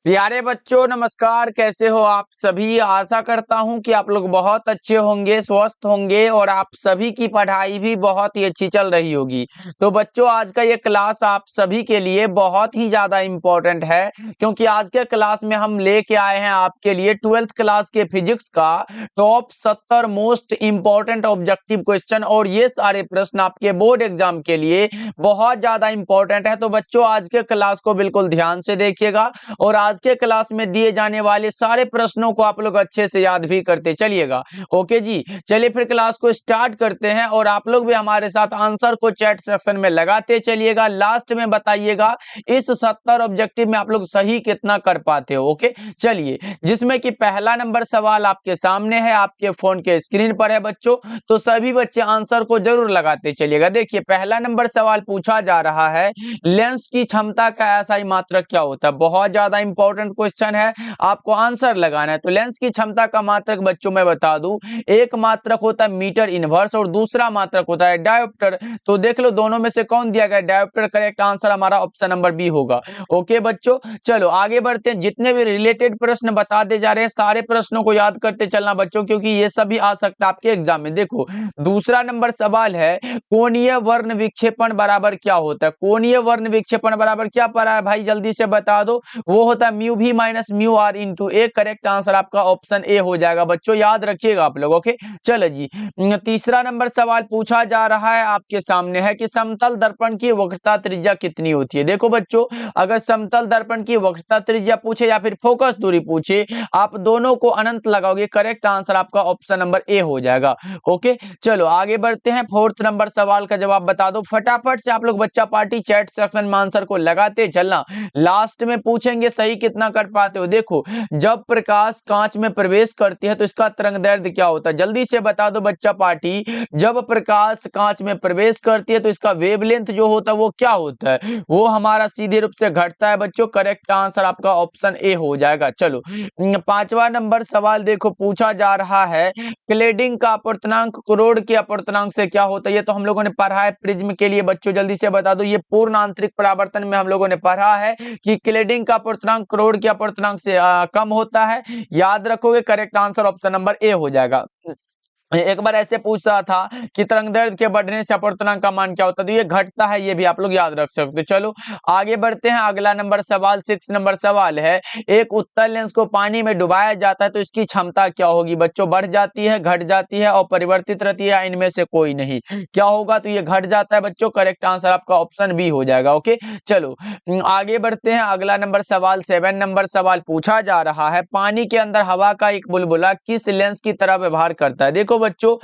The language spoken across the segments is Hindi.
प्यारे बच्चों नमस्कार। कैसे हो आप सभी। आशा करता हूं कि आप लोग बहुत अच्छे होंगे, स्वस्थ होंगे और आप सभी की पढ़ाई भी बहुत ही अच्छी चल रही होगी। तो बच्चों आज का ये क्लास आप सभी के लिए बहुत ही ज्यादा इम्पोर्टेंट है, क्योंकि आज के क्लास में हम लेके आए हैं आपके लिए 12th क्लास के फिजिक्स का top 70 most important objective question. और ये सारे प्रश्न आपके बोर्ड एग्जाम के लिए बहुत ज्यादा इम्पोर्टेंट है। तो बच्चों आज के क्लास को बिल्कुल ध्यान से देखिएगा और आज के क्लास में दिए जाने वाले सारे प्रश्नों को आप लोग अच्छे से याद भी करते चलिएगा। ओके जी, चलिए फिर क्लास को स्टार्ट करते हैं और आप लोग भी हमारे साथ आंसर को चैट सेक्शन में लगाते चलिएगा। लास्ट में बताइएगा इस 70 ऑब्जेक्टिव में आप लोग सही कितना कर पाते हो। ओके चलिए, जिसमें कि पहला नंबर सवाल आपके सामने है, आपके फोन के स्क्रीन पर है बच्चों। तो सभी बच्चे आंसर को जरूर लगाते चलिएगा। देखिए पहला नंबर सवाल पूछा जा रहा है, लेंस की क्षमता का ऐसा मात्रक क्या होता है। बहुत ज्यादा इंपॉर्टेंट क्वेश्चन है, आपको आंसर लगाना है। तो लेंस की क्षमता का मात्रक बच्चों मैं बता दूं, एक मात्रक होता है मीटर इनवर्स और दूसरा मात्रक होता है डायोप्टर। तो देख लो दोनों में से कौन दिया गया, डायोप्टर। करेक्ट आंसर हमारा ऑप्शन नंबर बी होगा। ओके बच्चों चलो आगे बढ़ते हैं। जितने भी रिलेटेड प्रश्न बता दे जा रहे हैं सारे प्रश्नों को याद करते चलना बच्चों, क्योंकि ये सभी आ सकता है आपके एग्जाम में। देखो दूसरा नंबर सवाल है, कोणीय वर्ण विक्षेपण बराबर क्या होता है। कोणीय वर्ण विक्षेपण बराबर क्या पड़ा है भाई, जल्दी से बता दो। वो होता है म्यू भी minus mu R into A. Correct answer आपका ऑप्शन ए हो जाएगा बच्चों, याद रखिएगा आप लोग। ओके चलो जी, तीसरा नंबर सवाल पूछा जा रहा है आपके सामने है कि समतल दर्पण की वक्रता त्रिज्या कितनी होती है। देखो बच्चों, अगर समतल दर्पण की वक्रता त्रिज्या पूछे या फिर फोकस दूरी पूछे, आप दोनों को अनंत लगाओगे। करेक्ट आंसर आपका ऑप्शन नंबर ए हो जाएगा। ओके चलो आगे बढ़ते हैं। फोर्थ नंबर सवाल का जवाब बता दो फटाफट से आप लोग। बच्चा पार्टी चैट सेक्शन में आंसर को लगाते चलना, लास्ट में पूछेंगे सही कितना कर पाते हो। देखो जब प्रकाश कांच में प्रवेश करती है तो इसका तरंगदैर्ध्य क्या होता है, जल्दी से बता दो बच्चा पार्टी। जब प्रकाश कांच में प्रवेश करती है तो इसका वेवलेंथ जो होता है वो क्या होता है, वो हमारा सीधे रूप से घटता है बच्चों। करेक्ट आंसर आपका ऑप्शन ए हो जाएगा। चलो पांचवा नंबर सवाल देखो पूछा जा रहा है, क्लेडिंग का अपवर्तनांक करोड़ के अपवर्तनांक से क्या होता है। ये तो हम लोगों ने पढ़ा है प्रिज्म के लिए बच्चों, जल्दी से बता दो। ये पूर्ण आंतरिक परावर्तन में हम लोगों ने पढ़ा है कि क्लेडिंग का अपवर्तनांक करोड़ के अपवर्तनांक से कम होता है। याद रखोगे। Correct answer option number A हो जाएगा। एक बार ऐसे पूछ रहा था कि तरंगदैर्ध्य के बढ़ने से अपवर्तनांक का मान क्या होता है, तो ये घटता है, ये भी आप लोग याद रख सकते हो। चलो आगे बढ़ते हैं। अगला नंबर सवाल 6 नंबर सवाल है, एक उत्तल लेंस को पानी में डुबाया जाता है तो इसकी क्षमता क्या होगी बच्चों। बढ़ जाती है, घट जाती है और परिवर्तित रहती है, इनमें से कोई नहीं। क्या होगा, तो ये घट जाता है बच्चों। करेक्ट आंसर आपका ऑप्शन बी हो जाएगा। ओके चलो आगे बढ़ते हैं। अगला नंबर सवाल 7 नंबर सवाल पूछा जा रहा है, पानी के अंदर हवा का एक बुलबुला किस लेंस की तरह व्यवहार करता है। देखो बच्चों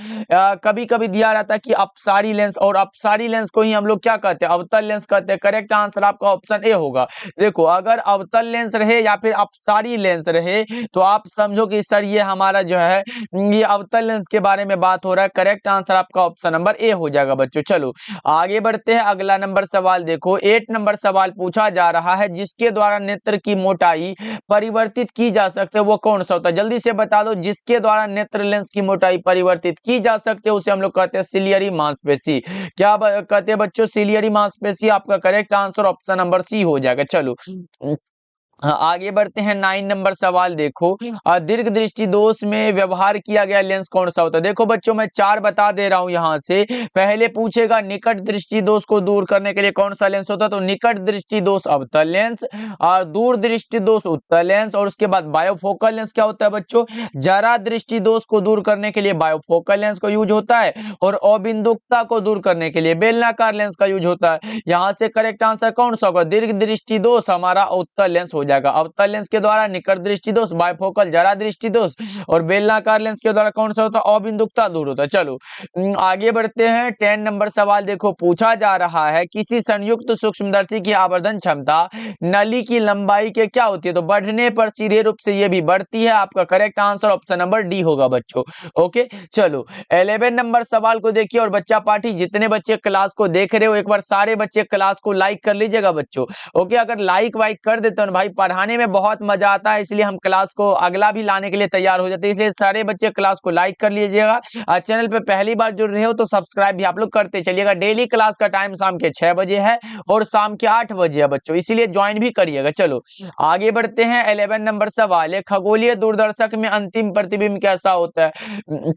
कभी कभी दिया रहता है कि अपसारी लेंस, और अपसारी लेंस को ही हम लोग क्या कहते हैं, अवतल लेंस कहते हैं। करेक्ट आंसर आपका ऑप्शन ए होगा। देखो अगर अवतल लेंस रहे या फिर अपसारी लेंस रहे तो आप समझो कि सर ये हमारा जो है ये अवतल लेंस के बारे में बात हो रहा है। करेक्ट आंसर आपका ऑप्शन नंबर ए हो जाएगा बच्चों। चलो आगे बढ़ते हैं। अगला नंबर सवाल देखो 8 नंबर सवाल पूछा जा रहा है, जिसके द्वारा नेत्र की मोटाई परिवर्तित की जा सकती है वो कौन सा होता है, जल्दी से बता दो। जिसके द्वारा नेत्र लेंस की मोटाई परिवर्तित की जा सकती है उसे हम लोग कहते हैं सिलियरी मांसपेशी। क्या कहते हैं बच्चों, सिलियरी मांसपेशी। आपका correct answer option number C हो जाएगा। चलो हाँ, आगे बढ़ते हैं। 9 नंबर सवाल देखो, दीर्घ दृष्टि दोष में व्यवहार किया गया लेंस कौन सा होता है। देखो बच्चों मैं 4 बता दे रहा हूं यहां से। पहले पूछेगा निकट दृष्टि दोष को दूर करने के लिए कौन सा लेंस होता है, तो निकट दृष्टि दोष अवतल लेंस, और दूर दृष्टि दोष उत्तल लेंस, और उसके बाद बायोफोकल लेंस क्या होता है बच्चों, जरा दृष्टि दोष को दूर करने के लिए बायोफोकल लेंस का यूज होता है, और अबिंदुकता को दूर करने के लिए बेलनाकार लेंस का यूज होता है। यहां से करेक्ट आंसर कौन सा होगा, दीर्घ दृष्टि दोष हमारा उत्तल लेंस हो जाएगा। अवतल लेंस के द्वारा निकट दृष्टि दोष, बायफोकल जरा दृष्टि दोष, और बेलनाकार लेंस के द्वारा कौन सा होता है, अबिंदुकता दूर होता है। चलो आगे बढ़ते हैं। 10 नंबर सवाल देखो पूछा जा रहा है, किसी संयुक्त सूक्ष्मदर्शी की आवर्धन क्षमता नली की लंबाई के क्या होती है, तो बढ़ने पर सीधे रूप से ये भी बढ़ती है। आपका correct answer option number D होगा बच्चों। ओके चलो 11 नंबर सवाल को देखिए, और बच्चा पार्टी जितने बच्चे क्लास को देख रहे हो एक बार सारे बच्चे क्लास को लाइक कर लीजिएगा बच्चों। ओके अगर लाइक वाइक कर देते हो ना भाई पढ़ाने में बहुत मजा आता है, इसलिए हम क्लास को अगला भी लाने के लिए तैयार हो जाते हैं। इसलिए सारे बच्चे क्लास को लाइक कर लीजिएगा और चैनल पे पहली बार जुड़ रहे हो तो सब्सक्राइब भी आप लोग करते चलिएगा। डेली क्लास का टाइम शाम के 6 बजे है और शाम के 8 बजे है बच्चों, इसीलिए ज्वाइन भी करिएगा। चलो आगे बढ़ते हैं। 11 नंबर सवाल है, खगोलीय दूरदर्शक में अंतिम प्रतिबिंब कैसा होता है?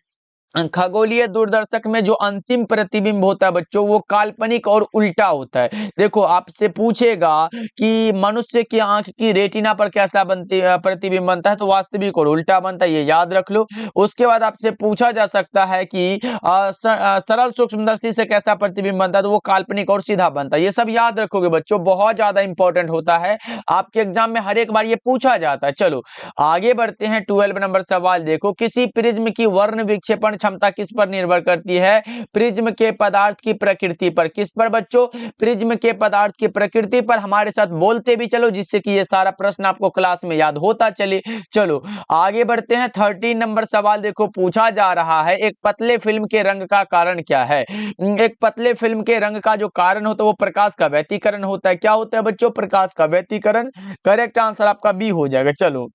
खगोलीय दूरदर्शक में जो अंतिम प्रतिबिंब होता है बच्चों वो काल्पनिक और उल्टा होता है। देखो आपसे पूछेगा कि मनुष्य की आंख की रेटिना पर कैसा प्रतिबिंब बनता है, तो वास्तविक और उल्टा बनता है, ये याद रख लो। उसके बाद आपसे पूछा जा सकता है कि सरल सूक्ष्मदर्शी से कैसा प्रतिबिंब बनता है, तो वो काल्पनिक और सीधा बनता है। ये सब याद रखोगे बच्चों, बहुत ज्यादा इंपॉर्टेंट होता है, आपके एग्जाम में हर एक बार ये पूछा जाता है। चलो आगे बढ़ते हैं। 12 नंबर सवाल देखो, किसी प्रिज्म की वर्ण विक्षेपण क्षमता किस पर निर्भर करती है? प्रिज्म के पदार्थ की प्रकृति पर। किस पर बच्चों? प्रिज्म के पदार्थ की प्रकृति पर। हमारे साथ बोलते भी चलो जिससे कि ये सारा प्रश्न आपको क्लास में याद होता चले। चलो आगे बढ़ते हैं। 13 नंबर सवाल देखो, पूछा जा रहा है एक पतले फिल्म के रंग का कारण क्या है? एक पतले फिल्म के रंग का जो कारण होता है वो प्रकाश का व्यतिकरण होता है। क्या होता है बच्चों? प्रकाश का व्यतिकरण। करेक्ट आंसर आपका बी हो जाएगा। चलो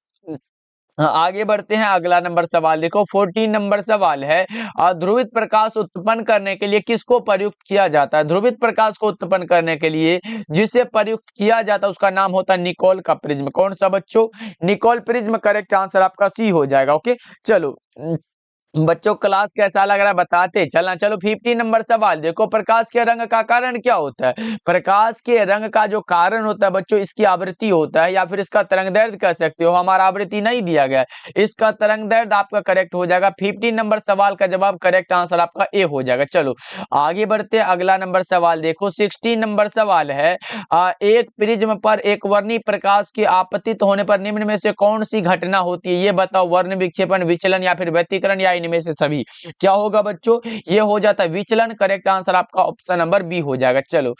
आगे बढ़ते हैं। अगला नंबर सवाल देखो, 14 नंबर सवाल है, ध्रुवित प्रकाश उत्पन्न करने के लिए किसको प्रयुक्त किया जाता है? ध्रुवित प्रकाश को उत्पन्न करने के लिए जिसे प्रयुक्त किया जाता है उसका नाम होता है निकोल का प्रिज्म। कौन सा बच्चों? Nicol prism. करेक्ट आंसर आपका सी हो जाएगा। ओके चलो बच्चों क्लास कैसा लग रहा है बताते चलना। चलो 50 नंबर सवाल देखो, प्रकाश के रंग का कारण क्या होता है? प्रकाश के रंग का जो कारण होता है बच्चों इसकी आवृत्ति होता है, या फिर इसका तरंगदैर्ध्य कह सकते हो। हमारा आवृत्ति नहीं दिया गया है, इसका तरंगदैर्ध्य आपका करेक्ट हो जाएगा। 50 नंबर सवाल का जवाब करेक्ट आंसर आपका ए हो जाएगा। चलो आगे बढ़ते हैं। अगला नंबर सवाल देखो, 16 नंबर सवाल है, एक प्रिज्म पर एक वर्णी प्रकाश के आपतित होने पर निम्न में से कौन सी घटना होती है? ये बताओ, वर्ण विक्षेपण, विचलन या फिर व्यतिकरण या इनमें से सभी? क्या होगा बच्चों? ये हो जाता है विचलन। करेक्ट आंसर आपका ऑप्शन नंबर बी हो जाएगा। चलो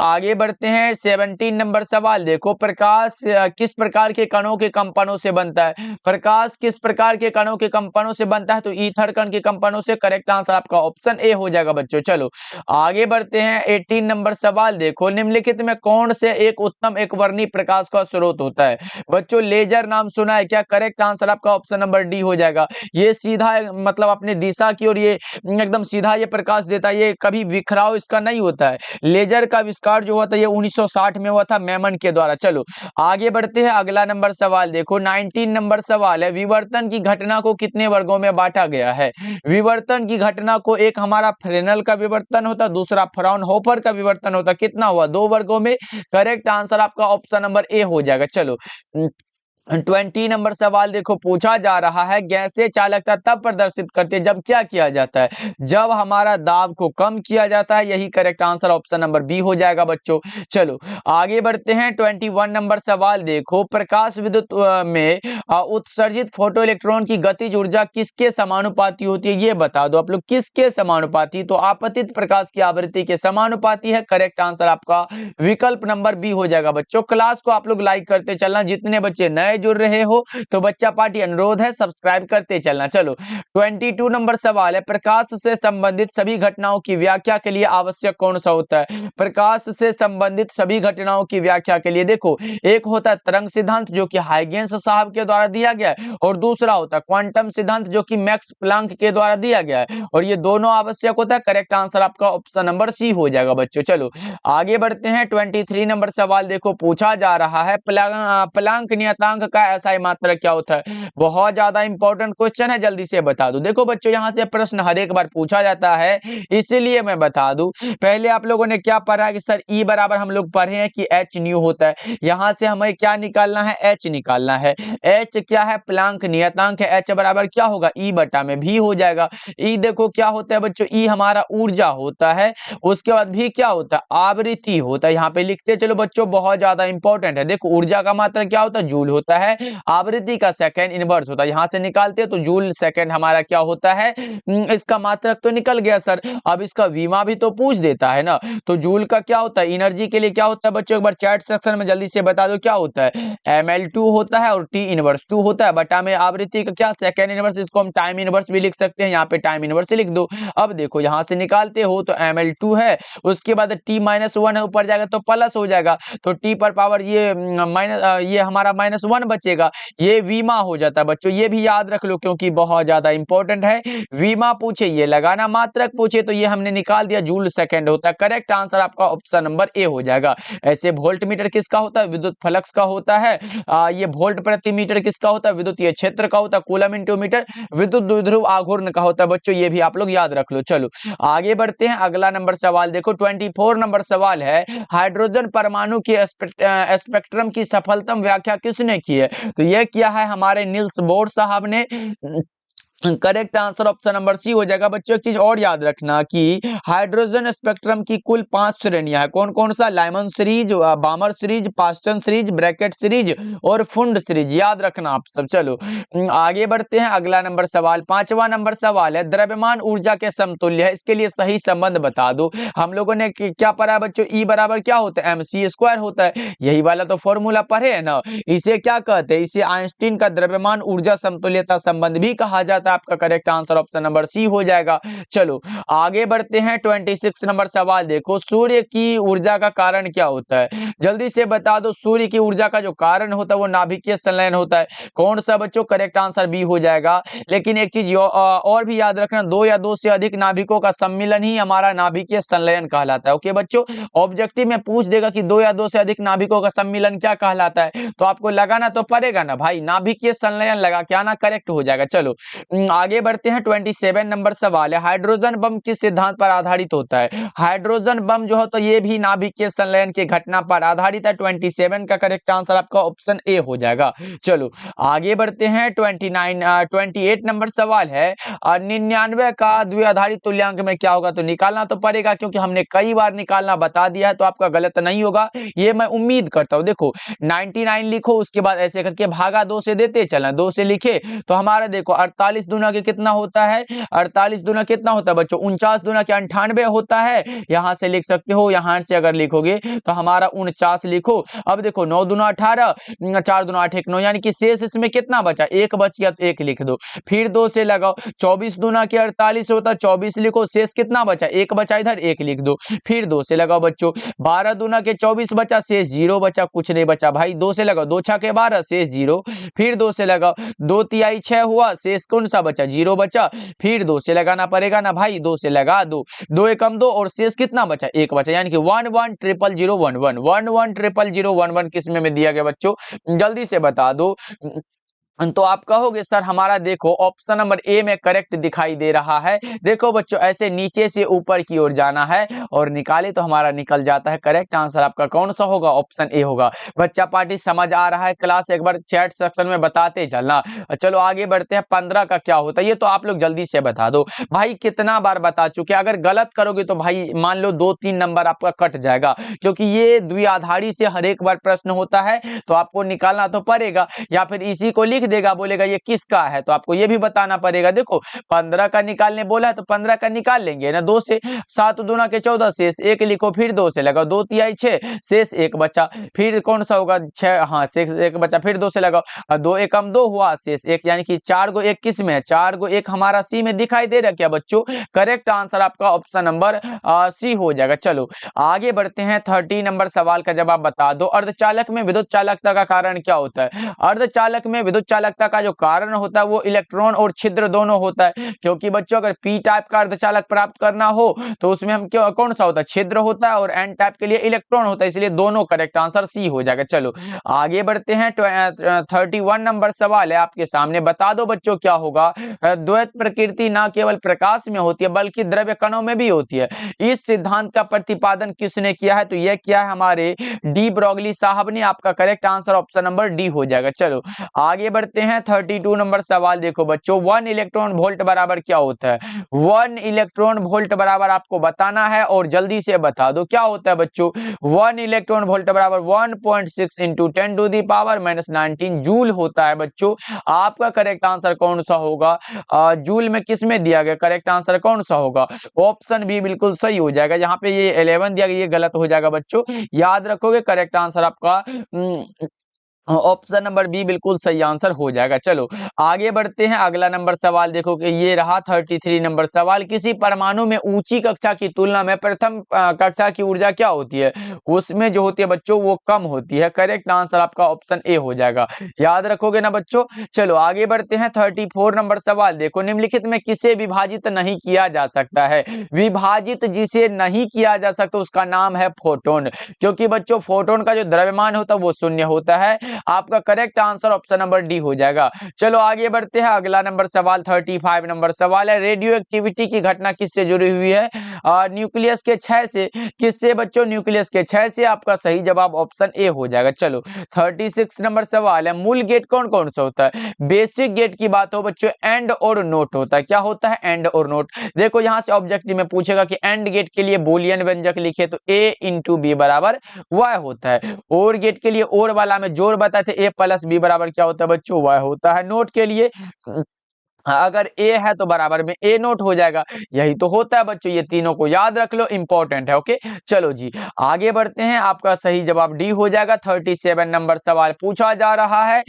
आगे बढ़ते हैं। 17 नंबर सवाल देखो, प्रकाश किस प्रकार के कणों के कंपनों से बनता है? प्रकाश किस प्रकार के कणों के कंपनों से बनता है? तो ईथर कण के कंपनों से। करेक्ट आंसर आपका ऑप्शन ए हो जाएगा बच्चों। चलो आगे बढ़ते हैं। 18 नंबर सवाल देखो, निम्नलिखित में कौन से एक उत्तम एक वर्णी प्रकाश का स्रोत होता है? बच्चों लेजर नाम सुना है क्या? करेक्ट आंसर आपका ऑप्शन नंबर डी हो जाएगा। ये सीधा मतलब अपने दिशा की और ये एकदम सीधा ये प्रकाश देता है, ये कभी बिखराव इसका नहीं होता है। लेजर का आविष्कार जो हुआ था ये 1960 में हुआ था मैमन के द्वारा। चलो आगे बढ़ते हैं। अगला नंबर सवाल देखो, 19 नंबर सवाल है, विवर्तन की घटना को कितने वर्गों में बांटा गया है? विवर्तन की घटना को एक हमारा फ्रेनेल का विवर्तन होता, दूसरा फ्राउनहोफर का विवर्तन होता। कितना हुआ? 2 वर्गों में। करेक्ट आंसर आपका ऑप्शन नंबर ए हो जाएगा। चलो 20 नंबर सवाल देखो, पूछा जा रहा है गैसें चालकता तब प्रदर्शित करती है जब क्या किया जाता है? जब हमारा दाब को कम किया जाता है। यही correct answer option number B हो जाएगा बच्चों। चलो आगे बढ़ते हैं। 21 नंबर सवाल देखो, प्रकाश विद्युत में उत्सर्जित फोटो इलेक्ट्रॉन की गतिज ऊर्जा किसके समानुपाती होती है? ये बता दो आप लोग, किसके समानुपाती? तो आपतित प्रकाश की आवृत्ति के समानुपाती है। करेक्ट आंसर आपका विकल्प नंबर बी हो जाएगा बच्चों। क्लास को आप लोग लाइक करते चलना, जितने बच्चे नए जुड़ रहे हो तो बच्चा पार्टी अनुरोध है सब्सक्राइब करते चलना। चलो 22 नंबर सवाल है, प्रकाश से संबंधित सभी घटनाओं की व्याख्या के लिए आवश्यक कौन सा होता है? प्रकाश से संबंधित सभी घटनाओं की व्याख्या के लिए देखो, एक होता है तरंग सिद्धांत जो कि हाइगेंस साहब के द्वारा दिया गया है, और दूसरा होता है क्वांटम सिद्धांत जो कि मैक्स प्लांक के द्वारा दिया गया है, और ये दोनों आवश्यक होता है। करेक्ट आंसर आपका ऑप्शन नंबर सी हो जाएगा बच्चों। चलो आगे बढ़ते हैं। 23 नंबर सवाल देखो, पूछा जा रहा है प्लांक नियतांक का ऐसा मात्रक क्या होता है? बहुत ज्यादा इंपॉर्टेंट क्वेश्चन है, जल्दी से बता दो। देखो बच्चों यहाँ से प्रश्न हर एक बार पूछा जाता है, इसीलिए मैं बता दूं। पहले आप लोगों ने क्या पढ़ा कि सर ई बराबर हम लोग पढ़े हैं कि एच न्यू होता है। यहाँ से हमें क्या निकालना है? एच निकालना है। एच क्या है? प्लांक नियतांक है। एच बराबर क्या होगा? ई बटा में भी हो जाएगा। ई देखो क्या होता है बच्चों? ई हमारा ऊर्जा होता है। उसके बाद भी क्या होता है? आवृत्ति होता है। यहाँ पे लिखते चलो बच्चों, बहुत ज्यादा इंपॉर्टेंट है। देखो ऊर्जा का मात्रा क्या होता है? जूल होता होता है, आवृत्ति का सेकंड इनवर्स होता है। यहाँ से निकालते हैं तो जूल सेकंड हमारा क्या होता है, इसका मात्रक तो निकल गया सर। अब इसका वीमा भी तो पूछ देता है ना, तो जूल का क्या होता है, एनर्जी के लिए क्या होता है बच्चों, एक बार चैट सेक्शन में जल्दी से बता दो क्या होता है, ml2 होता है और T इनवर्स 2 होता है, बटा में आवृत्ति का क्या सेकंड इनवर्स, इसको हम टाइम इनवर्स भी लिख सकते हैं, यहाँ पे टाइम इनवर्स लिख दो। अब देखो यहाँ से निकालते हो तो ml2 है, उसके बाद T-1 है, ऊपर जाएगा तो प्लस हो जाएगा, तो T पर पावर ये माइनस, ये हमारा -1 बचेगा, ये वीमा हो जाता है बच्चों। ये भी याद रख लो क्योंकि बहुत ज्यादा इंपॉर्टेंट है। वीमा पूछे ये लगाना, मात्रक पूछे तो ये हमने निकाल दिया, जूल सेकंड होता है। करेक्ट आंसर आपका ऑप्शन नंबर ए हो जाएगा। ऐसे वोल्ट मीटर किसका होता है, विद्युत फ्लक्स का होता है। ये वोल्ट प्रति मीटर किसका होता है, विद्युतीय क्षेत्र का होता है। कूलम इंटू मीटर विद्युत द्विध्रुव आघूर्ण का होता है बच्चों, ये भी आप लोग याद रख लो। चलो आगे बढ़ते हैं, अगला नंबर सवाल देखो 24 नंबर सवाल है, हाइड्रोजन परमाणु के स्पेक्ट्रम की सफलतम व्याख्या किसने की है, तो यह किया है हमारे नील्स बोर साहब ने। Correct answer option number C हो जाएगा बच्चों। एक चीज और याद रखना कि हाइड्रोजन स्पेक्ट्रम की कुल 5 श्रेणियां हैं, कौन कौन सा, Lyman series, बामर series, Paschen series, Brackett series और फुंड सीरीज, याद रखना आप सब। चलो आगे बढ़ते हैं, अगला नंबर सवाल 5वां नंबर सवाल है, द्रव्यमान ऊर्जा के समतुल्य है, इसके लिए सही संबंध बता दो। हम लोगों ने क्या पढ़ा है बच्चों, ई बराबर क्या होता है, mc² होता है, यही वाला तो फॉर्मूला पढ़े है ना। इसे क्या कहते हैं, इसे आइंस्टीन का द्रव्यमान ऊर्जा समतुल्यता संबंध भी कहा जाता है। आपका correct answer option number C हो जाएगा। चलो आगे बढ़ते हैं, 26 नंबर सवाल देखो, सूर्य की ऊर्जा का कारण क्या होता है, जल्दी से बता दो। सूर्य की ऊर्जा का जो कारण होता है वो नाभिकीय संलयन होता है, कौन सा बच्चों, करेक्ट आंसर बी हो जाएगा। लेकिन एक चीज और भी याद रखना, 2 या 2 से अधिक नाभिकों का सम्मिलन ही हमारा नाभिकीय संलयन कहलाता है। ओके बच्चों, ऑब्जेक्टिव में पूछ देगा कि 2 या 2 से अधिक नाभिकों का सम्मिलन क्या कहलाता है, तो आपको लगाना तो पड़ेगा ना भाई, नाभिकीय संलयन लगा के आना, करेक्ट हो जाएगा। चलो आगे बढ़ते हैं, 27 नंबर सवाल है, हाइड्रोजन बम किस सिद्धांत पर आधारित होता है। हाइड्रोजन बम जो है तो ये भी नाभिकीय संलयन की घटना पर आधारित है। 27 का करेक्ट आंसर आपका ऑप्शन ए हो जाएगा। चलो आगे बढ़ते हैं, 28 नंबर सवाल है, 99 का द्विआधारी तुल्यांक में क्या होगा, तो निकालना तो पड़ेगा क्योंकि हमने कई बार निकालना बता दिया है, तो आपका गलत नहीं होगा, ये मैं उम्मीद करता हूं। देखो 99 लिखो, उसके बाद ऐसे करके भागा 2 से देते चलना, 2 से लिखे तो हमारा देखो 48 दूना के कितना होता है, 48 दूना कितना होता है बच्चों, 49 दूना के 98 होता है। यहां से लिख सकते हो, यहां से अगर लिखोगे तो हमारा 49 लिखो। अब देखो 9 दूना 18, 4 दूना 8, 1 9, यानी कि शेष इसमें कितना बचा, 1 बच गया तो 1 लिख दो, फिर 2 से लगाओ। 24 दूना के 48 होता है, 24 लिखो, शेष कितना बचा, 1 बचा, इधर 1 लिख दो, फिर 2 से लगाओ बच्चों। 12 दूना के 24 बचा, शेष 0 बचा, कुछ नहीं बचा भाई, 2 से लगाओ, 2 6 के 12, शेष 0, फिर 2 से लगाओ, 2 तिहाई 6 हुआ, शेष कौन सा बचा, 0 बचा, फिर 2 से लगाना पड़ेगा ना भाई, 2 से लगा दो, 2 एकम 2 और शेष कितना बचा, 1 बचा, यानी कि 11000011 11000011 किसमें में दिया गया बच्चों, जल्दी से बता दो। तो आप कहोगे सर हमारा देखो ऑप्शन नंबर ए में करेक्ट दिखाई दे रहा है। देखो बच्चों ऐसे नीचे से ऊपर की ओर जाना है और निकाले तो हमारा निकल जाता है। करेक्ट आंसर आपका कौन सा होगा, ऑप्शन ए होगा। बच्चा पार्टी समझ आ रहा है क्लास, एक बार चैट सेक्शन में बताते चलना। चलो आगे बढ़ते हैं, 15 का क्या होता है ये तो आप लोग जल्दी से बता दो भाई, कितना बार बता चुके, अगर गलत करोगे तो भाई मान लो 2-3 नंबर आपका कट जाएगा, क्योंकि ये द्विआधारी से हर एक बार प्रश्न होता है तो आपको निकालना तो पड़ेगा, या फिर इसी को लिख देगा, बोलेगा ये किसका है तो आपको ये भी बताना पड़ेगा। देखो 15 का निकालने बोला है तो 15 का निकाल लेंगे ना, 2 से 7 दूना के 14, शेष 1 लिखो, फिर 2 से लगाओ, 2 तिहाई 6, शेष 1 बचा, फिर कौन सा होगा 6, हाँ शेष 1 बचा, फिर 2 से लगाओ, 2 एकम 2 हुआ, शेष 1, यानी कि 4 गो 1 किस में है, 4 गो 1 हमारा सी में दिखाई दे रहा क्या बच्चों। करेक्ट आंसर आपका ऑप्शन नंबर सी हो जाएगा। चलो आगे बढ़ते हैं, 30 नंबर सवाल का जवाब बता दो, अर्धचालक में विद्युत चालकता का कारण क्या होता है। अर्धचालक में विद्युत चालकता का जो कारण होता है वो इलेक्ट्रॉन और छिद्र दोनों होता है, क्योंकि बच्चों अगर पी टाइप का अर्धचालक प्राप्त करना हो तो उसमें हम क्यों कौन सा होता है, छिद्र होता है, और एन टाइप के लिए इलेक्ट्रॉन होता है, इसलिए दोनों। करेक्ट आंसर सी हो जाएगा। चलो आगे बढ़ते हैं, 31 नंबर सवाल है आपके सामने, बता दो बच्चों क्या होगा। द्वैत प्रकृति न केवल प्रकाश में होती है बल्कि द्रव्य कणों में भी होती है, इस सिद्धांत का प्रतिपादन किसने किया है, तो यह किया है हमारे डी ब्रोगली साहब ने। आपका correct answer option number D हो जाएगा। चलो आगे बढ़ते बढ़ते हैं 32 नंबर सवाल देखो बच्चों, 1 इलेक्ट्रॉन वोल्ट बराबर क्या होता है? 1 इलेक्ट्रॉन वोल्ट बराबर आपको बताना है और जल्दी से बता दो क्या होता है बच्चों। 1 इलेक्ट्रॉन वोल्ट बराबर 1.6 into 10 to the power -19 joule होता है बच्चों। आपका करेक्ट आंसर कौन सा होगा? जूल में किस में दिया गया, करेक्ट आंसर कौन सा होगा? ऑप्शन बी बिल्कुल सही हो जाएगा। यहाँ पे ये 11 दिया गया, ये गलत हो जाएगा बच्चों, याद रखोगे करेक्ट आंसर आपका ऑप्शन नंबर बी बिल्कुल सही आंसर हो जाएगा। चलो आगे बढ़ते हैं, अगला नंबर सवाल देखो कि ये रहा 33 नंबर सवाल, किसी परमाणु में ऊंची कक्षा की तुलना में प्रथम कक्षा की ऊर्जा क्या होती है? उसमें जो होती है बच्चों वो कम होती है। करेक्ट आंसर आपका ऑप्शन ए हो जाएगा, याद रखोगे ना बच्चों। चलो आगे बढ़ते हैं 34 नंबर सवाल देखो, निम्नलिखित में किसे विभाजित नहीं किया जा सकता है? विभाजित जिसे नहीं किया जा सकता उसका नाम है फोटोन, क्योंकि बच्चों फोटोन का जो द्रव्यमान होता है वो शून्य होता है। आपका correct answer option number D हो जाएगा। चलो आगे बढ़ते हैं, अगला नंबर सवाल 35 नंबर सवाल है, रेडियो एक्टिविटी की घटना किससे जुड़ी हुई है? न्यूक्लियस के क्षय से। किससे बच्चों? न्यूक्लियस के क्षय से। आपका सही जवाब ऑप्शन ए हो जाएगा। चलो 36 नंबर सवाल है, मूल गेट कौन कौन सा होता है? बेसिक गेट की बात हो बच्चों, एंड और नोट होता है। क्या होता है? एंड और नोट। देखो यहां से ऑब्जेक्टिव में पूछेगा कि एंड गेट के लिए बूलियन व्यंजक लिखे तो ए इंटू बी बराबर वाई होता है। और गेट के लिए और वाला में जोड़ बताए थे, ए प्लस बी बराबर क्या होता है बच्चों? वाई होता है। नोट के लिए अगर ए है तो बराबर में ए नोट हो जाएगा, यही तो होता है बच्चों। ये तीनों को याद रख लो, इंपॉर्टेंट है। ओके चलो जी आगे बढ़ते हैं, आपका सही जवाब डी हो जाएगा। 37 नंबर सवाल पूछा जा रहा है,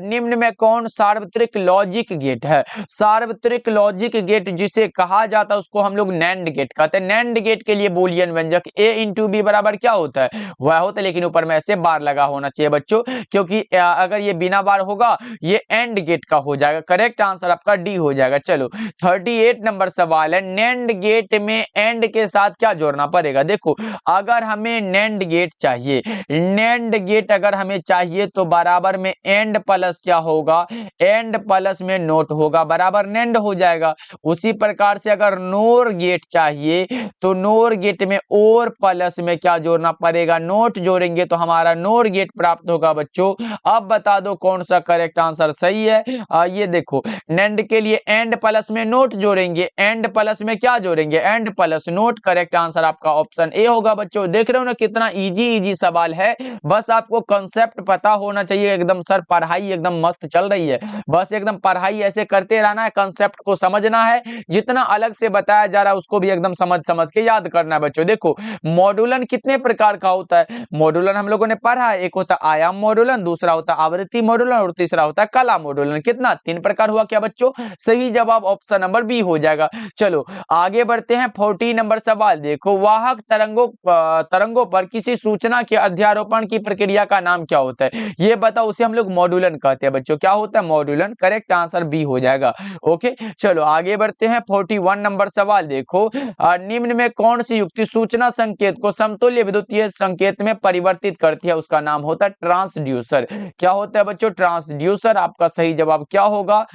निम्न में कौन सार्वत्रिक लॉजिक गेट है? सार्वत्रिक लॉजिक गेट जिसे कहा जाता है उसको हम लोग नैंड गेट कहते हैं। नैंड गेट के लिए बूलियन व्यंजक ए इंटू बी बराबर क्या होता है? वह होता है, लेकिन ऊपर में ऐसे बार लगा होना चाहिए बच्चों, क्योंकि अगर ये बिना बार होगा ये एंड गेट का हो जाएगा। करेक्ट आंसर आपका डी हो जाएगा। चलो 38 नंबर सवाल है, नैंड गेट में एंड के साथ क्या जोड़ना पड़ेगा? देखो अगर हमें नैंड गेट चाहिए, नैंड गेट अगर हमें चाहिए तो बराबर में एंड प्लस क्या होगा? एंड प्लस में नोट होगा, बराबर नैंड हो जाएगा। उसी प्रकार से अगर नोर गेट चाहिए तो नोर गेट में और प्लस में क्या जोड़ना पड़ेगा? नोट जोड़ेंगे तो हमारा नोर गेट प्राप्त होगा बच्चों। अब बता दो कौन सा करेक्ट आंसर सही है। ये देखो नैंड के लिए एंड प्लस में नोट जोड़ेंगे, एंड प्लस में क्या जोड़ेंगे? And plus note. Correct answer आपका ऑप्शन ए होगा बच्चों। देख रहे हो ना कितना इजी सवाल है, बस आपको कंसेप्ट पता होना चाहिए। एकदम सर पढ़ाई एकदम मस्त चल रही है, बस एकदम पढ़ाई ऐसे करते रहना है, कंसेप्ट को समझना है, जितना अलग से बताया जा रहा है उसको भी एकदम समझ समझ के याद करना है बच्चों। देखो मॉड्यूलन कितने प्रकार का होता है? मॉड्यूलन हम लोगों ने पढ़ा है, एक होता है आयाम मॉड्यूलन, दूसरा होता है आवृत्ति मॉड्यूलन और तीसरा होता है कला मॉड्यूलन। कितना? 3 प्रकार हुआ क्या बच्चों? सही जवाब ऑप्शन नंबर बी हो जाएगा। चलो आगे बढ़ते हैं 40 नंबर सवाल देखो, वाहक तरंगों पर किसी सूचना के अध्यारोपण की प्रक्रिया का नाम क्या होता है? ये बताओ, उसे हम लोग मॉड्यूलन कहते हैं बच्चों। क्या होता है? मॉड्यूलन। करेक्ट आंसर बी हो जाएगा। ओके चलो आगे बढ़ते हैं 41 नंबर सवाल देखो, निम्न में कौन सी युक्ति सूचना संकेत को समतुल्य विद्युतीय संकेत में परिवर्तित करती है? उसका नाम होता है ट्रांसड्यूसर। क्या होता है बच्चों? ट्रांसड्यूसर। आपका सही जवाब क्या होगा?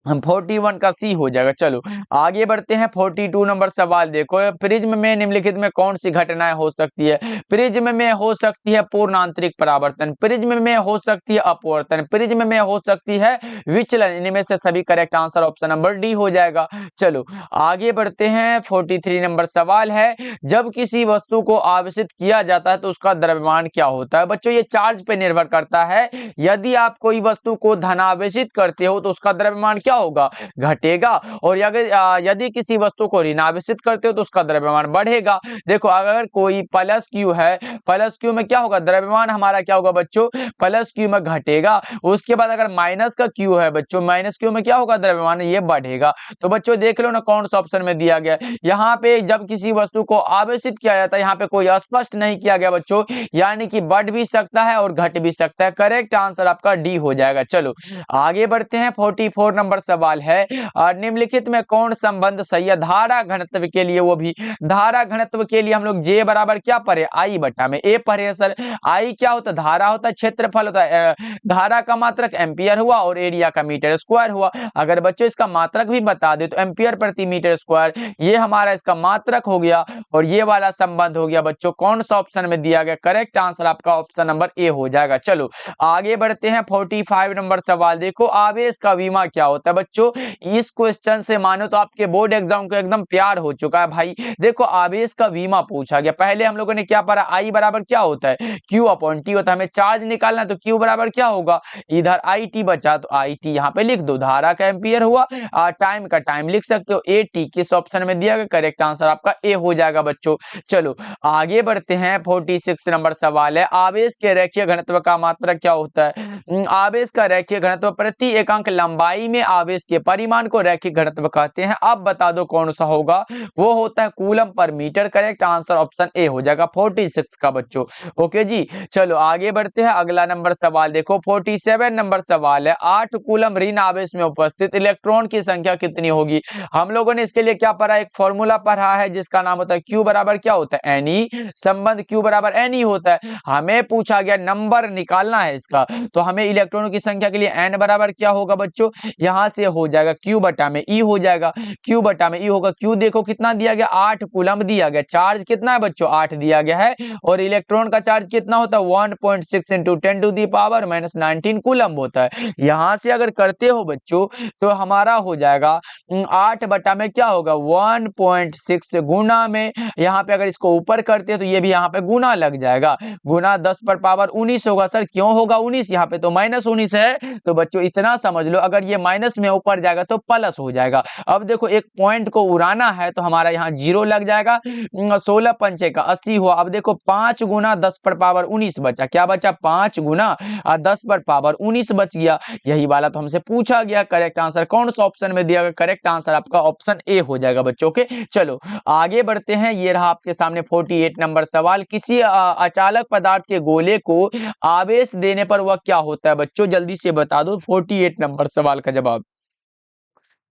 41 का सी हो जाएगा। चलो आगे बढ़ते हैं 42 नंबर सवाल देखो, प्रिज्म में निम्नलिखित में कौन सी घटनाएं हो सकती है? प्रिज्म में हो सकती है पूर्ण आंतरिक परावर्तन, प्रिज्म में हो सकती है अपवर्तन, प्रिज्म में हो सकती है विचलन। इनमें से सभी correct answer option number D हो जाएगा। चलो आगे बढ़ते हैं 43 नंबर सवाल है, जब किसी वस्तु को आवेशित किया जाता है तो उसका द्रव्यमान क्या होता है? बच्चों ये चार्ज पे निर्भर करता है। यदि आप कोई वस्तु को धनावेशित करते हो तो उसका द्रव्यमान क्या होगा? घटेगा। और यदि किसी वस्तु को ऋणावेशित करते हो तो उसका द्रव्यमान बढ़ेगा। देखो अगर कोई प्लस क्यू है, प्लस क्यू में क्या होगा? द्रव्यमान हमारा क्या होगा बच्चों? प्लस क्यू में घटेगा। उसके बाद अगर माइनस का क्यू है बच्चों, माइनस क्यू में क्या होगा? द्रव्यमान ये बढ़ेगा। तो बच्चों देख लो ना कौन सा ऑप्शन में दिया गया। यहाँ पे जब किसी वस्तु को आवेशित किया जाता है, यहाँ पे कोई स्पष्ट नहीं किया गया बच्चों, यानी कि बढ़ भी सकता है और घट भी सकता है। करेक्ट आंसर आपका डी हो जाएगा। चलो आगे बढ़ते हैं 44 नंबर सवाल है, निम्नलिखित में कौन संबंध सही है धारा घनत्व के लिए, वो भी धारा घनत्व के लिए हम लोग जे बराबर क्या पढ़े, आई बटा में ए पढ़े सर। आई क्या होता है, धारा होता है, क्षेत्रफल होता है, धारा का मात्रक एम्पियर हुआ और एरिया का मीटर स्क्वायर हुआ। अगर बच्चों इसका मात्रक भी बता दे तो एम्पियर प्रति मीटर स्क्वायर, ये हमारा इसका मात्रक हो गया और ये वाला संबंध हो गया बच्चों कौन सा ऑप्शन में दिया गया, करेक्ट आंसर आपका ऑप्शन नंबर ए हो जाएगा। चलो आगे बढ़ते हैं 45 नंबर सवाल देखो, आवेश का विमा क्या होता है बच्चों। इस क्वेश्चन से मानो तो आपके बोर्ड एग्जाम को एकदम प्यार हो चुका है भाई। देखो आवेश का विमा पूछा गया, पहले हम लोगों ने क्या पढ़ा, आई बराबर क्या होता है, क्यू अपॉन टी होता है, हमें चार्ज निकालना तो क्यू बराबर क्या होगा, इधर आई टी बचा तो आई टी यहाँ पे लिख दो, धारा का एम्पियर हुआ, टाइम का टाइम लिख सकते हो, ए टी किस ऑप्शन में दिया गया, करेक्ट आंसर आपका ए हो जाएगा बच्चों। चलो आगे बढ़ते हैं 46 नंबर सवाल है, आवेश के रेखीय घनत्व का मात्रक क्या होता है। आवेश का रेखीय घनत्व प्रति एकांक लंबाई में आवेश के परिमाण को रेखीय घनत्व कहते हैं। अब बता दो कौन सा होगा, वो होता है कूलम पर metre, correct answer option A हो जाएगा 46 का बच्चों। ओके जी, चलो आगे बढ़ते हैं, अगला नंबर सवाल देखो 47 नंबर सवाल है, 8 कूलम ऋण आवेश में उपस्थित इलेक्ट्रॉन की संख्या कितनी होगी। हम लोगों ने इसके लिए क्या पढ़ा, एक फॉर्मूला पढ़ा है जिसका नाम होता है क्यू बराबर क्या होता है, एन ई, संबंध क्यू बराबर एन ई होता है। हमें पूछा गया नंबर निकालना है इसका, तो हमें इलेक्ट्रॉनों की संख्या के लिए एन बराबर क्या होगा बच्चों, यहां से हो जाएगा क्यू बटा में ई हो जाएगा, क्यू बटा में ई होगा, क्यू देखो कितना दिया गया 8 कूलम दिया गया, चार्ज कितना है बच्चों 8 दिया गया है, और इलेक्ट्रॉन का चार्ज कितना होता है 1.6 into 10 to the power minus 19 coulomb होता है। यहां से अगर करते हो बच्चों तो हमारा हो जाएगा 8 बटा में क्या होगा 1.6 गुना में, यहाँ पे अगर इसको ऊपर करते हैं तो ये भी यहाँ पे गुना लग जाएगा, गुना 10 पर पावर 19 होगा। सर क्यों होगा 19, यहाँ पे तो माइनस 19 है, तो बच्चों इतना समझ लो अगर ये माइनस में ऊपर जाएगा तो प्लस हो जाएगा। अब देखो एक पॉइंट को उड़ाना है तो हमारा यहाँ जीरो लग जाएगा, 16 पंचे का 80 हुआ। अब देखो 5 गुना 10 पर पावर 19 बचा, क्या बचा 5 गुना 10 पर पावर 19 बच गया, यही वाला तो हमसे पूछा गया। करेक्ट आंसर कौन सा ऑप्शन में दिया गया, करेक्ट आंसर आपका ऑप्शन ए हो जाएगा बच्चों के। चलो आगे बढ़ते हैं, ये रहा आपके सामने 48 नंबर सवाल, किसी अचालक पदार्थ के गोले को आवेश देने पर वह क्या होता है बच्चों, जल्दी से बता दो 48 नंबर सवाल का जवाब।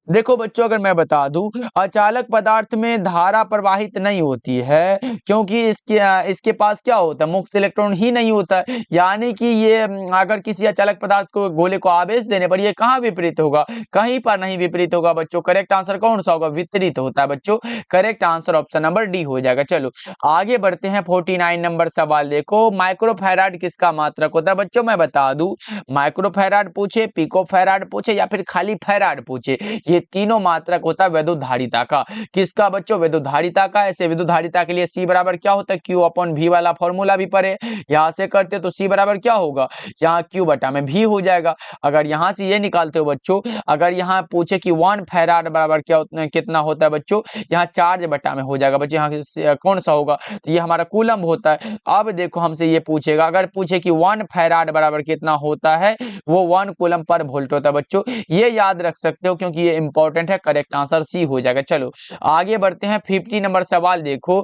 देखो बच्चों अगर मैं बता दूं, अचालक पदार्थ में धारा प्रवाहित नहीं होती है क्योंकि इसके पास क्या होता है, मुक्त इलेक्ट्रॉन ही नहीं होता है, यानी कि ये अगर किसी अचालक पदार्थ को गोले को आवेश देने पर ये कहाँ विपरीत होगा, कहीं पर नहीं विपरीत होगा बच्चों। करेक्ट आंसर कौन सा होगा, विपरीत होता है बच्चों, correct answer option number D हो जाएगा। चलो आगे बढ़ते हैं 49 नंबर सवाल देखो, माइक्रोफैराड किसका मात्रक होता है बच्चों, मैं बता दूं माइक्रोफैराड पूछे, पिकोफैराड पूछे या फिर खाली फैराड पूछे, ये तीनों मात्रक होता है विद्युत धारिता का। किसका बच्चों, विद्युत धारिता का। ऐसे विद्युत धारिता के लिए सी बराबर क्या होता है, क्यू अपॉन वी वाला फॉर्मूला भी पढ़े, यहां से करते तो सी बराबर क्या होगा, यहाँ क्यू बटा में भी हो जाएगा। अगर यहां से ये निकालते हो बच्चों, अगर यहाँ पूछे कि 1 फैराड बराबर क्या कितना होता है बच्चों, यहाँ चार्ज बटा में हो जाएगा बच्चों, यहाँ कौन सा होगा, तो ये हमारा कूलम होता है। अब देखो हमसे ये पूछेगा, अगर पूछे कि 1 फैराड बराबर कितना होता है, वो 1 कूलम पर वोल्ट होता है बच्चों, ये याद रख सकते हो क्योंकि ये इंपॉर्टेंट है, करेक्ट आंसर सी हो जाएगा। चलो आगे बढ़ते हैं 50 नंबर सवाल देखो,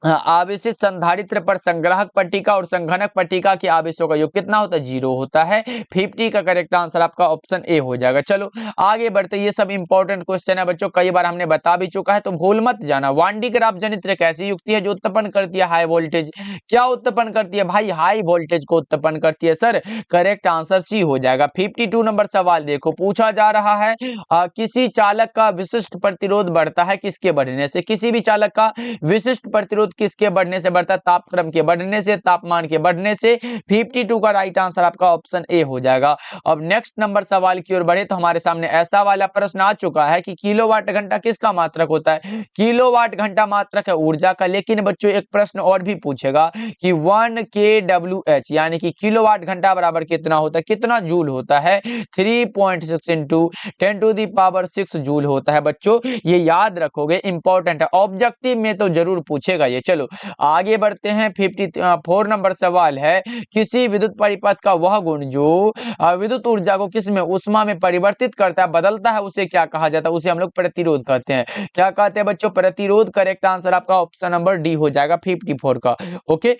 आवेशित संधारित्र पर संग्राहक पट्टिका और संघनक पट्टिका के आवेशों का योग कितना होता है, 0 होता है। 50 का करेक्ट आंसर आपका ऑप्शन ए हो जाएगा। चलो आगे बढ़ते, ये सब इंपॉर्टेंट क्वेश्चन है बच्चों, कई बार हमने बता भी चुका है तो भूल मत जाना। वान डी ग्राफ जनित्र एक ऐसी युक्ति है जो उत्पन्न करती है हाई वोल्टेज, क्या उत्पन्न करती है भाई, हाई वोल्टेज को उत्पन्न करती है सर, करेक्ट आंसर सी हो जाएगा। 52 नंबर सवाल देखो, पूछा जा रहा है किसी चालक का विशिष्ट प्रतिरोध बढ़ता है किसके बढ़ने से, किसी भी चालक का विशिष्ट प्रतिरोध किसके बढ़ने से बढ़ता है, तापक्रम के बढ़ने से, तापमान के बढ़ने से। 52 का राइट आंसर आपका ऑप्शन ए हो जाएगा। अब नेक्स्ट नंबर सवाल की ओर बढ़े तो हमारे सामने ऐसा वाला प्रश्न आ चुका है कि किलोवाट घंटा किसका मात्रक होता है, किलोवाट घंटा मात्रक है ऊर्जा का। लेकिन बच्चों एक प्रश्न और भी पूछेगा कि 1 kWh यानी कि किलोवाट घंटा बराबर कितना होता है, कितना जूल होता है, 3.6 into 10 to the power 6 joule होता है बच्चों, ये याद रखोगे, इंपॉर्टेंट है, ऑब्जेक्टिव में तो जरूर पूछेगा ये है। चलो आगे बढ़ते हैं। 54 नंबर सवाल है, किसी विद्युत परिपथ का वह गुण जो विद्युत ऊर्जा को किसमें ऊष्मा में परिवर्तित करता है, बदलता है, उसे क्या कहा जाता है? उसे हम लोग प्रतिरोध कहते हैं। क्या कहते हैं बच्चों? प्रतिरोध। करेक्ट आंसर आपका ऑप्शन नंबर डी हो जाएगा 54 का। ओके,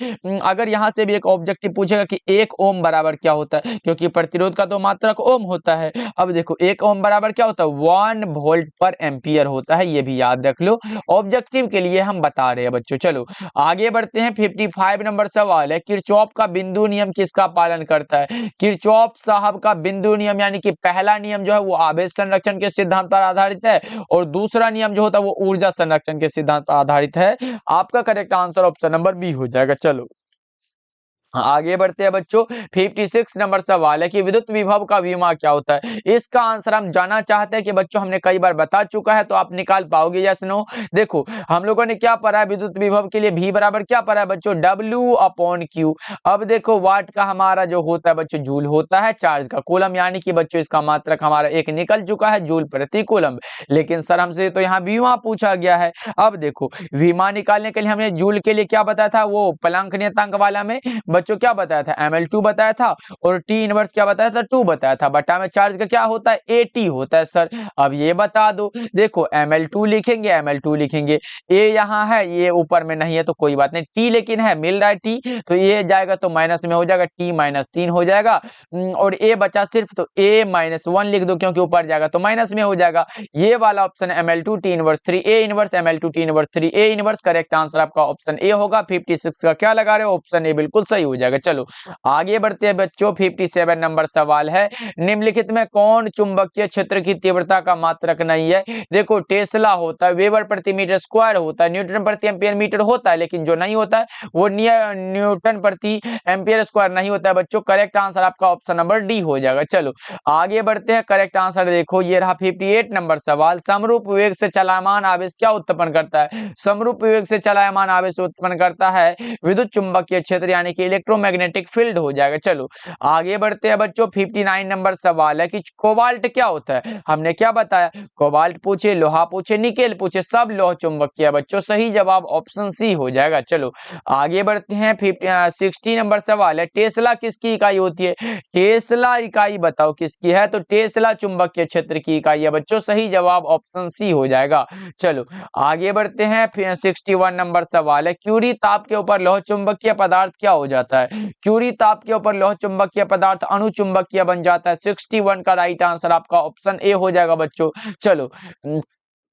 अगर यहां से भी एक ऑब्जेक्टिव पूछेगा कि 1 ओम बराबर क्या होता है, क्योंकि प्रतिरोध का तो मात्रक ओम होता है। अब देखो 1 ओम बराबर क्या होता है? 1 वोल्ट पर एम्पियर होता है, ये भी याद रख लो। ऑब्जेक्टिव के लिए हम बता रहे हैं बच्चों। चलो आगे बढ़ते हैं। 55 नंबर सवाल है, किरचॉफ का बिंदु नियम किसका पालन करता है? किरचॉफ साहब का बिंदु नियम यानी कि पहला नियम जो है वो आवेश संरक्षण के सिद्धांत पर आधारित है, और दूसरा नियम जो होता है वो ऊर्जा संरक्षण के सिद्धांत पर आधारित है। आपका correct answer option number B हो जाएगा। चलो आगे बढ़ते हैं बच्चों। 56 नंबर सवाल है कि विद्युत विभव का विमा क्या होता है? इसका आंसर हम जानना चाहते हैं कि बच्चों हमने कई बार बता चुका है, तो आप निकाल पाओगे यस नो? देखो हम लोगों ने क्या पढ़ा है विद्युत विभव के लिए? V बराबर क्या पढ़ा है बच्चों? W/Q। अब देखो वाट का हमारा जो होता है बच्चों जूल होता है, चार्ज का कूलम, यानी कि बच्चों इसका मात्रक हमारा एक निकल चुका है, जूल प्रति कूलम। लेकिन सर हमसे तो यहाँ विमा पूछा गया है। अब देखो विमा निकालने के लिए हमने जूल के लिए क्या बताया था? वो प्लैंक नियतांक वाला में बच्चों क्या बताया था? ml2 बताया था, और T इनवर्स क्या बताया था? 2 बताया था। बटा में चार्ज का क्या होता है? AT होता है सर। अब ये बता दो, देखो ml2 लिखेंगे, ml2 लिखेंगे, A यहाँ है, ये ऊपर में नहीं है तो कोई बात नहीं, T लेकिन है, मिल रहा है T, तो ये जाएगा तो माइनस में हो जाएगा, T-3 हो जाएगा, और A बचा सिर्फ, तो A-1 लिख दो, क्योंकि ऊपर जाएगा तो माइनस में हो जाएगा। ये वाला option ml2 T inverse 3, A inverse ml2 T inverse 3, A inverse. Correct answer आपका ऑप्शन ए होगा। 56 का क्या लगा रहे हो? ऑप्शन ए बिल्कुल सही हो जाएगा। चलो आगे बढ़ते हैं बच्चों। 57 नंबर सवाल है, निम्नलिखित में कौन चुंबकीय क्षेत्र की तीव्रता का मात्रक नहीं है? देखो टेस्ला होता है, वेबर प्रति मीटर स्क्वायर होता है, न्यूटन प्रति एम्पियर मीटर होता है, लेकिन जो नहीं होता है वो न्यूटन प्रति एम्पियर स्क्वायर नहीं होता है बच्चों। करेक्ट आंसर आपका ऑप्शन नंबर डी हो जाएगा। चलो आगे बढ़ते हैं। करेक्ट आंसर देखो ये रहा 58 नंबर सवाल, समरूप वेग से चलायमान आवेश क्या उत्पन्न करता है? समरूप वेग से चलायमान आवेश उत्पन्न करता है विद्युत चुंबकीय क्षेत्र, यानी कि इलेक्ट्रोमैग्नेटिक फील्ड हो जाएगा। चलो आगे बढ़ते हैं बच्चों। 59 नंबर सवाल है कि कोबाल्ट क्या होता है? हमने क्या बताया? कोबाल्ट पूछे, लोहा पूछे, निकेल पूछे, सब लोह चुंबकीय है बच्चों। सही जवाब ऑप्शन सी हो जाएगा। चलो आगे बढ़ते हैं। 60 नंबर सवाल है, टेस्ला किसकी इकाई होती है? टेस्ला इकाई बताओ किसकी है? तो टेस्ला चुंबकीय क्षेत्र की इकाई है बच्चों। सही जवाब ऑप्शन सी हो जाएगा। चलो आगे बढ़ते हैं। 61 नंबर सवाल है, क्यूरी ताप के ऊपर लोह चुंबकीय पदार्थ क्या हो जाता है? क्यूरी ताप के ऊपर लोह चुंबकीय पदार्थ अणुचुंबकीय बन जाता है। 61 का राइट आंसर आपका ऑप्शन ए हो जाएगा बच्चों। चलो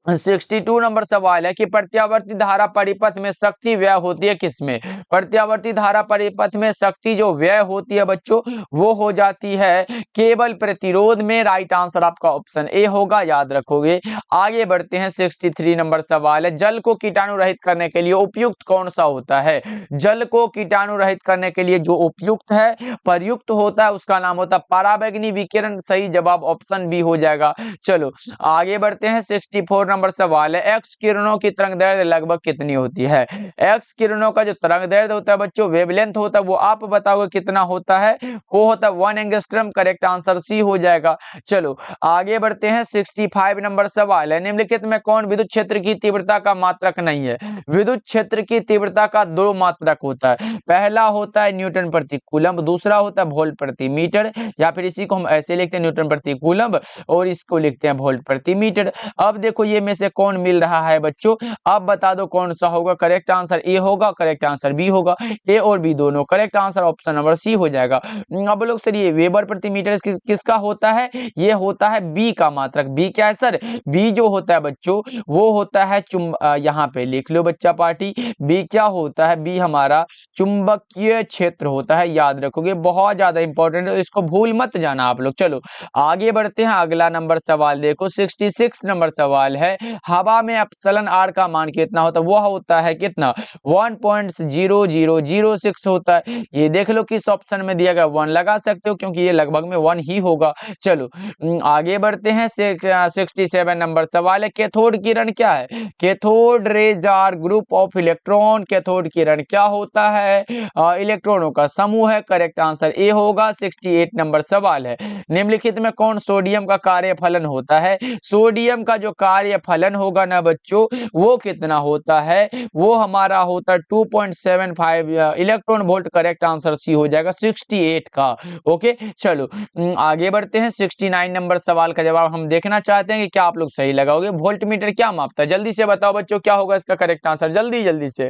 62 नंबर सवाल है कि प्रत्यावर्ती धारा परिपथ में शक्ति व्यय होती है किसमें? प्रत्यावर्ती धारा परिपथ में शक्ति जो व्यय होती है बच्चों वो हो जाती है केवल प्रतिरोध में। राइट आंसर आपका ऑप्शन ए होगा, याद रखोगे। आगे बढ़ते हैं। 63 नंबर सवाल है, जल को कीटाणु रहित करने के लिए उपयुक्त कौन सा होता है? जल को कीटाणु रहित करने के लिए जो उपयुक्त है, प्रयुक्त होता है, उसका नाम होता है पराबैंगनी विकिरण। सही जवाब ऑप्शन बी हो जाएगा। चलो आगे बढ़ते हैं। 64 नंबर सवाल है, एक्स किरणों की तरंगदैर्घ्य लगभग कितनी होती है? एक्स किरणों का जो तरंगदैर्घ्य होता है बच्चों, वेवलेंथ होता है, वो आप बताओगे कितना होता है? वो होता है 1 एंगस्ट्रॉम। करेक्ट आंसर सी हो जाएगा। चलो आगे बढ़ते हैं। 65 नंबर सवाल है, निम्नलिखित में कौन विद्युत क्षेत्र की तीव्रता का मात्रक नहीं है? विद्युत क्षेत्र की तीव्रता का दो मात्रक होता है, पहला होता है न्यूटन प्रति कूलम, दूसरा होता है वोल्ट प्रति मीटर, या फिर इसी को हम ऐसे लिखते हैं न्यूटन प्रति कूलम, और इसको लिखते हैं वोल्ट प्रति मीटर। अब देखो ये में से कौन मिल रहा है बच्चों? अब बता दो कौन सा होगा? करेक्ट आंसर ए होगा, करेक्ट आंसर बी होगा। ए और बी दोनों correct answer option number C हो जाएगा। अब लोग सर ये वेबर प्रति मीटर किसका होता है? ये होता है बी का मात्रक। बी क्या है सर? बी जो होता है बच्चों वो होता है यहाँ पे लिख लो बच्चा पार्टी। बी क्या होता है? बी हमारा चुंबकीय क्षेत्र होता है, याद रखोगे, बहुत ज्यादा इंपॉर्टेंट है, इसको भूल मत जाना आप लोग। चलो आगे बढ़ते हैं। अगला नंबर सवाल देखो 66 नंबर सवाल है, हवा में एप्सिलॉन आर का मान कितना होता है? वह होता है कितना? 1.0006 होता है। ये देख लो किस ऑप्शन में दिया गया, 1 लगा सकते हो क्योंकि ये लगभग में 1 ही होगा। चलो आगे बढ़ते हैं। 67 नंबर सवाल है, कैथोड किरण क्या है? Cathode rays are group of electron. Cathode किरण क्या होता है? इलेक्ट्रॉनों का समूह है। करेक्ट आंसर ए होगा। 68 नंबर सवाल है, निम्नलिखित में कौन सोडियम का कार्यफलन होता है? सोडियम का जो कार्यफलन होगा ना बच्चों, वो कितना होता है? वो हमारा होता है 2.75 electron volt. Correct answer C हो जाएगा 68 का। ओके, चलो आगे बढ़ते हैं। 69 नंबर सवाल का जवाब हम देखना चाहते हैं कि क्या आप लोग सही लगाओगे। वोल्ट मीटर क्या मापता है? जल्दी से बताओ बच्चों, क्या होगा इसका करेक्ट आंसर? जल्दी जल्दी से।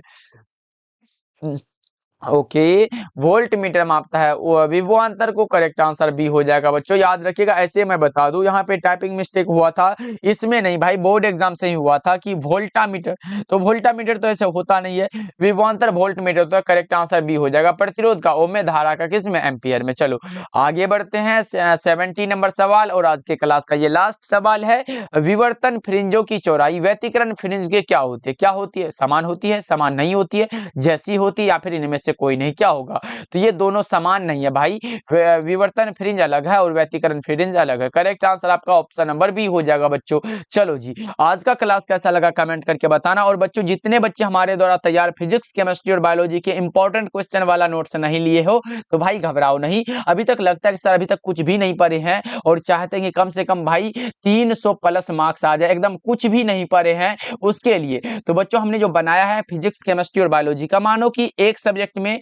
ओके, वोल्ट मीटर मापता है वो विभवांतर को। करेक्ट आंसर बी हो जाएगा बच्चों। याद रखिएगा, ऐसे मैं बता दूं, यहाँ पे टाइपिंग मिस्टेक हुआ था, इसमें नहीं भाई, बोर्ड एग्जाम से ही हुआ था कि वोल्टा मीटर, तो वोल्टा मीटर तो ऐसे होता नहीं है, विभवांतर वोल्ट मीटर होता है। करेक्ट आंसर बी हो जाएगा। प्रतिरोध का ओम में, धारा का किस में? एम्पियर में। चलो आगे बढ़ते हैं। 70 नंबर सवाल और आज के क्लास का ये लास्ट सवाल है। विवर्तन फ्रिंजों की चौड़ाई व्यतिकरण फ्रिंज के क्या होती है? क्या होती है? समान होती है, समान नहीं होती है, जैसी होती है, या फिर इनमें से कोई नहीं? क्या होगा? तो ये दोनों समान नहीं है भाई। विवर्तन फ्रिंज अलग है और व्यतिकरण फ्रिंज अलग है। करेक्ट आंसर आपका ऑप्शन नंबर बी हो जाएगा बच्चों। चलो जी, आज का क्लास कैसा लगा कमेंट करके बताना। और बच्चों, जितने बच्चे हमारे द्वारा तैयार फिजिक्स, केमिस्ट्री और बायोलॉजी के इंपॉर्टेंट क्वेश्चन वाला नोट्स नहीं लिए हो, तो भाई घबराओ नहीं। अभी तक लगता है कि सर अभी तक कुछ भी नहीं पढ़े हैं और चाहते हैं कि कम से कम भाई 300 प्लस मार्क्स आ जाए, एकदम कुछ भी नहीं पढ़े हैं उसके लिए, तो बच्चों हमने जो बनाया है फिजिक्स, केमिस्ट्री और बायोलॉजी का, मानो कि एक सब्जेक्ट में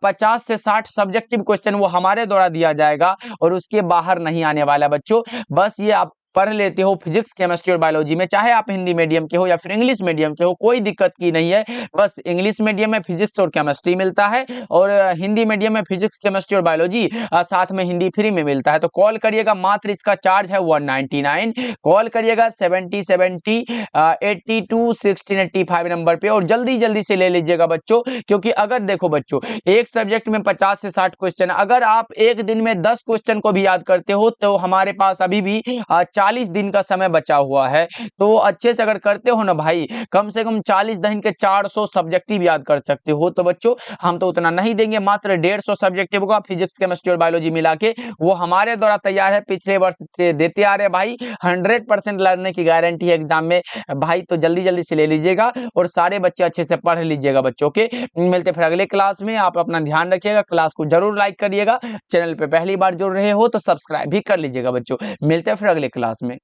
50 से 60 सब्जेक्टिव क्वेश्चन वो हमारे द्वारा दिया जाएगा और उसके बाहर नहीं आने वाला बच्चों। बस ये आप पढ़ लेते हो फिजिक्स, केमिस्ट्री और बायोलॉजी में, चाहे आप हिंदी मीडियम के हो या फिर इंग्लिश मीडियम के हो, कोई दिक्कत की नहीं है। बस इंग्लिश मीडियम में फिजिक्स और केमिस्ट्री मिलता है और हिंदी मीडियम में फिजिक्स, केमिस्ट्री और बायोलॉजी साथ में हिंदी फ्री में मिलता है। तो कॉल करिएगा, मात्र इसका चार्ज है 199। कॉल करिएगा 7070 82 1685 नंबर पे और जल्दी जल्दी से ले लीजिएगा बच्चों। क्योंकि अगर देखो बच्चों, एक सब्जेक्ट में 50 से 60 क्वेश्चन, अगर आप एक दिन में 10 क्वेश्चन को भी याद करते हो तो हमारे पास अभी भी 40 दिन का समय बचा हुआ है। तो अच्छे से अगर करते हो ना भाई, कम से कम 40 दिन के 400 सब्जेक्टिव याद कर सकते हो। तो बच्चों, हम तो उतना नहीं देंगे, मात्र 150 सब्जेक्टिव का फिजिक्स, केमिस्ट्री और बायोलॉजी मिला के वो हमारे द्वारा तैयार है, पिछले वर्ष से देते आ रहे भाई। 100% लड़ने की गारंटी है एग्जाम में भाई। तो जल्दी जल्दी से ले लीजिएगा और सारे बच्चे अच्छे से पढ़ लीजिएगा बच्चों के। मिलते फिर अगले क्लास में। आप अपना ध्यान रखिएगा, क्लास को जरूर लाइक करिएगा, चैनल पे पहली बार जुड़ रहे हो तो सब्सक्राइब भी कर लीजिएगा बच्चों। मिलते हैं फिर अगले क्लास में।